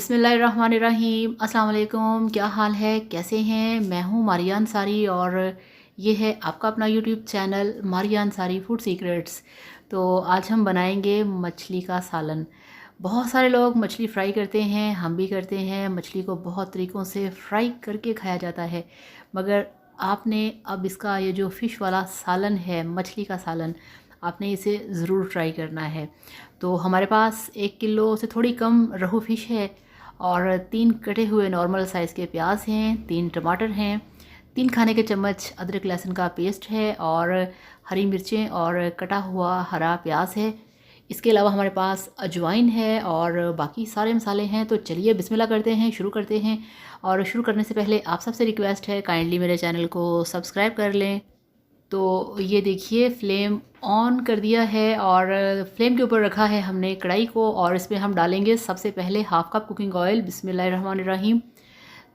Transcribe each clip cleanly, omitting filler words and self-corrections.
बिस्मिल्लाहिर्रहमानिर्रहीम। अस्सलाम वालेकुम। क्या हाल है, कैसे हैं? मैं हूँ मारिया अंसारी और ये है आपका अपना YouTube channel Maria Ansari food secrets. तो आज हम बनाएंगे मछली का सालन। बहुत सारे लोग मछली फ़्राई करते हैं, हम भी करते हैं। मछली को बहुत तरीक़ों से फ़्राई करके खाया जाता है, मगर आपने अब इसका ये जो फ़िश वाला सालन है, मछली का सालन, आपने इसे ज़रूर ट्राई करना है। तो हमारे पास 1 किलो से थोड़ी कम रोहू फ़िश है और 3 कटे हुए नॉर्मल साइज़ के प्याज हैं, 3 टमाटर हैं, 3 खाने के चम्मच अदरक लहसुन का पेस्ट है और हरी मिर्चें और कटा हुआ हरा प्याज है। इसके अलावा हमारे पास अजवाइन है और बाकी सारे मसाले हैं। तो चलिए बिस्मिल्लाह करते हैं, शुरू करते हैं। और शुरू करने से पहले आप सबसे रिक्वेस्ट है, काइंडली मेरे चैनल को सब्सक्राइब कर लें। तो ये देखिए, फ्लेम ऑन कर दिया है और फ्लेम के ऊपर रखा है हमने कढ़ाई को और इसमें हम डालेंगे सबसे पहले हाफ़ कप कुकिंग ऑयल। बिस्मिल्लाहिर्रहमानिर्रहीम।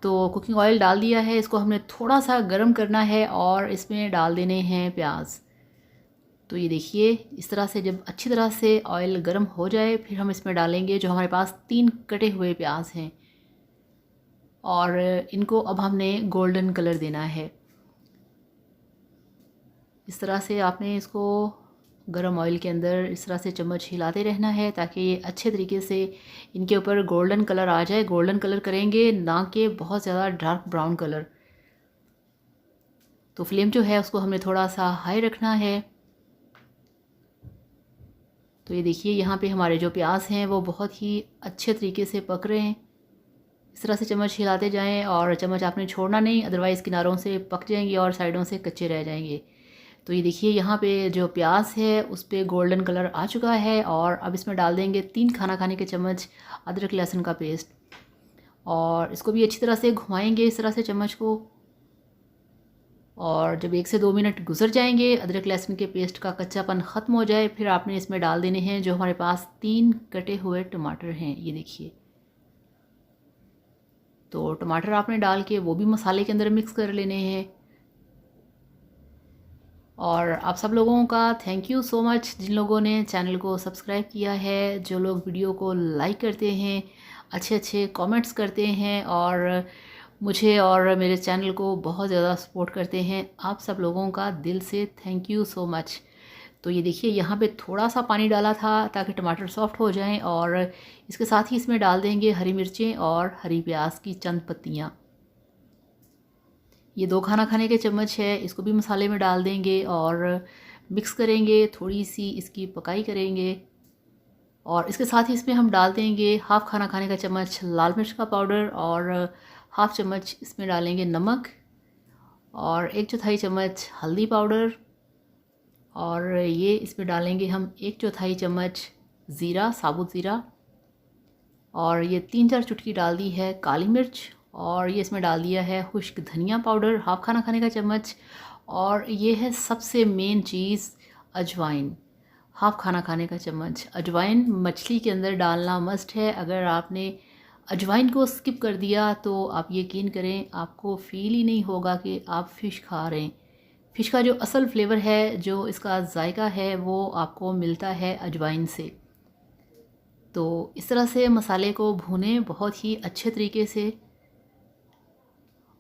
तो कुकिंग ऑयल डाल दिया है, इसको हमने थोड़ा सा गर्म करना है और इसमें डाल देने हैं प्याज। तो ये देखिए, इस तरह से जब अच्छी तरह से ऑयल गर्म हो जाए, फिर हम इसमें डालेंगे जो हमारे पास 3 कटे हुए प्याज हैं और इनको अब हमने गोल्डन कलर देना है। इस तरह से आपने इसको गरम ऑयल के अंदर इस तरह से चम्मच हिलाते रहना है ताकि ये अच्छे तरीके से इनके ऊपर गोल्डन कलर आ जाए। गोल्डन कलर करेंगे, ना कि बहुत ज़्यादा डार्क ब्राउन कलर। तो फ्लेम जो है उसको हमने थोड़ा सा हाई रखना है। तो ये देखिए, यहाँ पे हमारे जो प्याज हैं वो बहुत ही अच्छे तरीके से पक रहे हैं। इस तरह से चम्मच हिलाते जाएं और चम्मच आपने छोड़ना नहीं, अदरवाइज़ किनारों से पक जाएंगे और साइडों से कच्चे रह जाएंगे। तो ये देखिए, यहाँ पे जो प्याज है उस पर गोल्डन कलर आ चुका है और अब इसमें डाल देंगे 3 खाने के चम्मच अदरक लहसुन का पेस्ट और इसको भी अच्छी तरह से घुमाएंगे इस तरह से चम्मच को। और जब 1 से 2 मिनट गुजर जाएंगे, अदरक लहसुन के पेस्ट का कच्चापन ख़त्म हो जाए, फिर आपने इसमें डाल देने हैं जो हमारे पास 3 कटे हुए टमाटर हैं। ये देखिए, तो टमाटर आपने डाल के वो भी मसाले के अंदर मिक्स कर लेने हैं। और आप सब लोगों का थैंक यू सो मच, जिन लोगों ने चैनल को सब्सक्राइब किया है, जो लोग वीडियो को लाइक करते हैं, अच्छे अच्छे कमेंट्स करते हैं और मुझे और मेरे चैनल को बहुत ज़्यादा सपोर्ट करते हैं। आप सब लोगों का दिल से थैंक यू सो मच। तो ये देखिए, यहाँ पे थोड़ा सा पानी डाला था ताकि टमाटर सॉफ्ट हो जाएं और इसके साथ ही इसमें डाल देंगे हरी मिर्चें और हरी प्याज की चंद पत्तियाँ। ये 2 खाने के चम्मच है, इसको भी मसाले में डाल देंगे और मिक्स करेंगे, थोड़ी सी इसकी पकाई करेंगे। और इसके साथ ही इसमें हम डाल देंगे हाफ़ खाने का चम्मच लाल मिर्च का पाउडर और हाफ़ चम्मच इसमें डालेंगे नमक और 1/4 चम्मच हल्दी पाउडर और ये इसमें डालेंगे हम 1/4 चम्मच ज़ीरा, साबुत ज़ीरा और ये 3-4 चुटकी डाल दी है काली मिर्च और ये इसमें डाल दिया है खुश्क धनिया पाउडर हाफ़ खाने का चम्मच। और ये है सबसे मेन चीज़, अजवाइन, हाफ़ खाने का चम्मच। अजवाइन मछली के अंदर डालना मस्ट है। अगर आपने अजवाइन को स्किप कर दिया तो आप यकीन करें, आपको फ़ील ही नहीं होगा कि आप फ़िश खा रहे हैं। फ़िश का जो असल फ्लेवर है, जो इसका जायका है, वो आपको मिलता है अजवाइन से। तो इस तरह से मसाले को भूनें बहुत ही अच्छे तरीके से।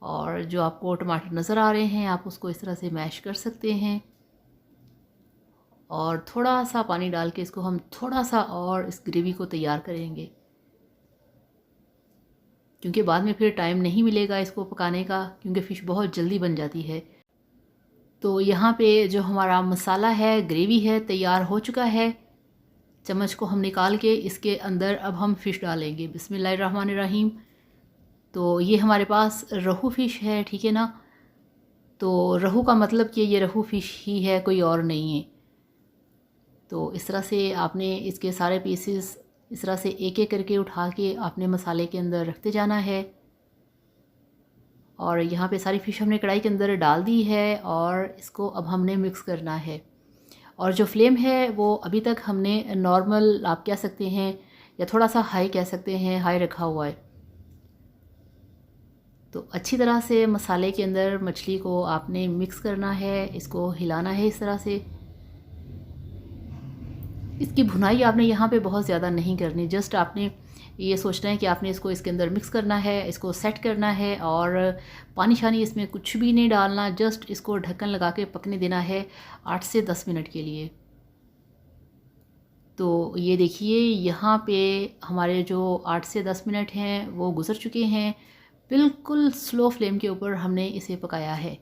और जो आपको टमाटर नज़र आ रहे हैं, आप उसको इस तरह से मैश कर सकते हैं और थोड़ा सा पानी डाल के इसको हम थोड़ा सा और इस ग्रेवी को तैयार करेंगे, क्योंकि बाद में फिर टाइम नहीं मिलेगा इसको पकाने का, क्योंकि फ़िश बहुत जल्दी बन जाती है। तो यहाँ पे जो हमारा मसाला है, ग्रेवी है, तैयार हो चुका है। चम्मच को हम निकाल के इसके अंदर अब हम फ़िश डालेंगे। बिस्मिल्लाहिर्रहमानिर्रहीम। तो ये हमारे पास रोहू फ़िश है, ठीक है ना। तो रोहू का मतलब कि ये रोहू फ़िश ही है, कोई और नहीं है। तो इस तरह से आपने इसके सारे पीसेस इस तरह से एक एक करके उठा के आपने मसाले के अंदर रखते जाना है। और यहाँ पे सारी फ़िश हमने कढ़ाई के अंदर डाल दी है और इसको अब हमने मिक्स करना है। और जो फ्लेम है वो अभी तक हमने नॉर्मल, आप कह सकते हैं, या थोड़ा सा हाई कह सकते हैं, हाई रखा हुआ है। तो अच्छी तरह से मसाले के अंदर मछली को आपने मिक्स करना है, इसको हिलाना है इस तरह से। इसकी भुनाई आपने यहाँ पे बहुत ज़्यादा नहीं करनी, जस्ट आपने ये सोचना है कि आपने इसको इसके अंदर मिक्स करना है, इसको सेट करना है और पानी शानी इसमें कुछ भी नहीं डालना, जस्ट इसको ढक्कन लगा के पकने देना है 8 से 10 मिनट के लिए। तो ये देखिए यहाँ पे हमारे जो 8 से 10 मिनट हैं वो गुज़र चुके हैं। बिल्कुल स्लो फ्लेम के ऊपर हमने इसे पकाया है।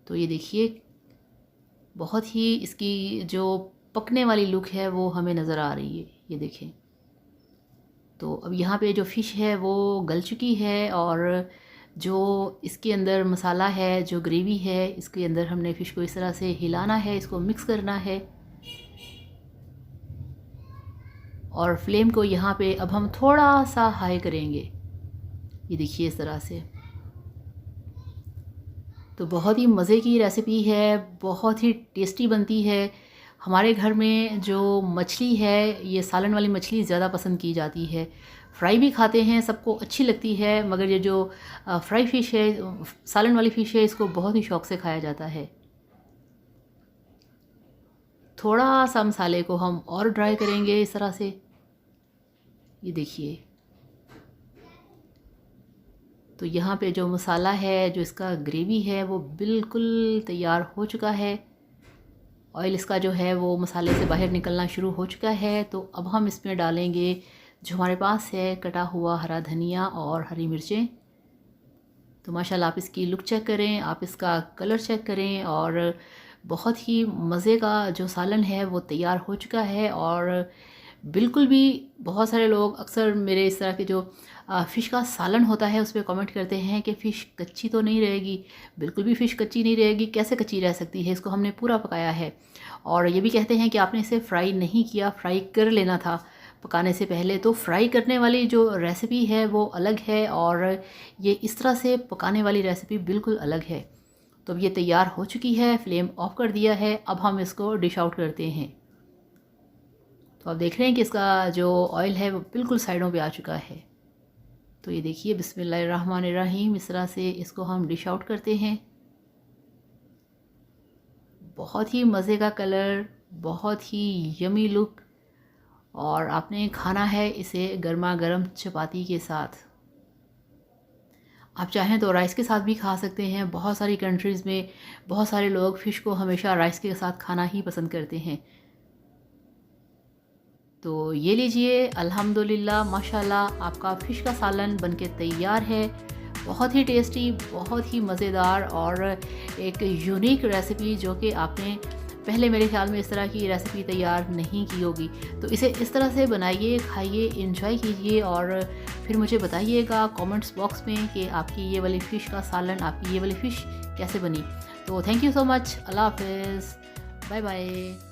तो ये देखिए बहुत ही इसकी जो पकने वाली लुक है वो हमें नज़र आ रही है, ये देखें। तो अब यहाँ पे जो फ़िश है वो गल चुकी है और जो इसके अंदर मसाला है, जो ग्रेवी है, इसके अंदर हमने फ़िश को इस तरह से हिलाना है, इसको मिक्स करना है। और फ्लेम को यहाँ पे अब हम थोड़ा सा हाई करेंगे, ये देखिए इस तरह से। तो बहुत ही मज़े की रेसिपी है, बहुत ही टेस्टी बनती है। हमारे घर में जो मछली है, ये सालन वाली मछली ज़्यादा पसंद की जाती है। फ्राई भी खाते हैं, सबको अच्छी लगती है, मगर ये जो फ्राई फ़िश है, सालन वाली फ़िश है, इसको बहुत ही शौक़ से खाया जाता है। थोड़ा सा मसाले को हम और ड्राई करेंगे इस तरह से, ये देखिए। तो यहाँ पे जो मसाला है, जो इसका ग्रेवी है, वो बिल्कुल तैयार हो चुका है। ऑयल इसका जो है वो मसाले से बाहर निकलना शुरू हो चुका है। तो अब हम इसमें डालेंगे जो हमारे पास है कटा हुआ हरा धनिया और हरी मिर्चें। तो माशाल्लाह आप इसकी लुक चेक करें, आप इसका कलर चेक करें और बहुत ही मज़े का जो सालन है वो तैयार हो चुका है। और बिल्कुल भी बहुत सारे लोग अक्सर मेरे इस तरह के जो फ़िश का सालन होता है उस पर कमेंट करते हैं कि फ़िश कच्ची तो नहीं रहेगी। बिल्कुल भी फ़िश कच्ची नहीं रहेगी, कैसे कच्ची रह सकती है, इसको हमने पूरा पकाया है। और ये भी कहते हैं कि आपने इसे फ्राई नहीं किया, फ्राई कर लेना था पकाने से पहले। तो फ्राई करने वाली जो रेसिपी है वो अलग है और ये इस तरह से पकाने वाली रेसिपी बिल्कुल अलग है। तो अब ये तैयार हो चुकी है, फ्लेम ऑफ कर दिया है। अब हम इसको डिश आउट करते हैं। तो आप देख रहे हैं कि इसका जो ऑयल है वो बिल्कुल साइडों पे आ चुका है। तो ये देखिए बिस्मिल्लाहिर्रहमानिर्रहीम, इस तरह से इसको हम डिश आउट करते हैं। बहुत ही मज़े का कलर, बहुत ही यमी लुक, और आपने खाना है इसे गर्मा गर्म चपाती के साथ। आप चाहें तो राइस के साथ भी खा सकते हैं। बहुत सारी कंट्रीज़ में बहुत सारे लोग फ़िश को हमेशा राइस के साथ खाना ही पसंद करते हैं। तो ये लीजिए, अल्हम्दुलिल्लाह माशाल्लाह आपका फ़िश का सालन बनके तैयार है। बहुत ही टेस्टी, बहुत ही मज़ेदार और एक यूनिक रेसिपी जो कि आपने पहले मेरे ख्याल में इस तरह की रेसिपी तैयार नहीं की होगी। तो इसे इस तरह से बनाइए, खाइए, एंजॉय कीजिए और फिर मुझे बताइएगा कमेंट्स बॉक्स में कि आपकी ये वाली फ़िश का सालन, आपकी ये वाली फ़िश कैसे बनी। तो थैंक यू सो मच। अल्लाह हाफ़िज़, बाय बाय।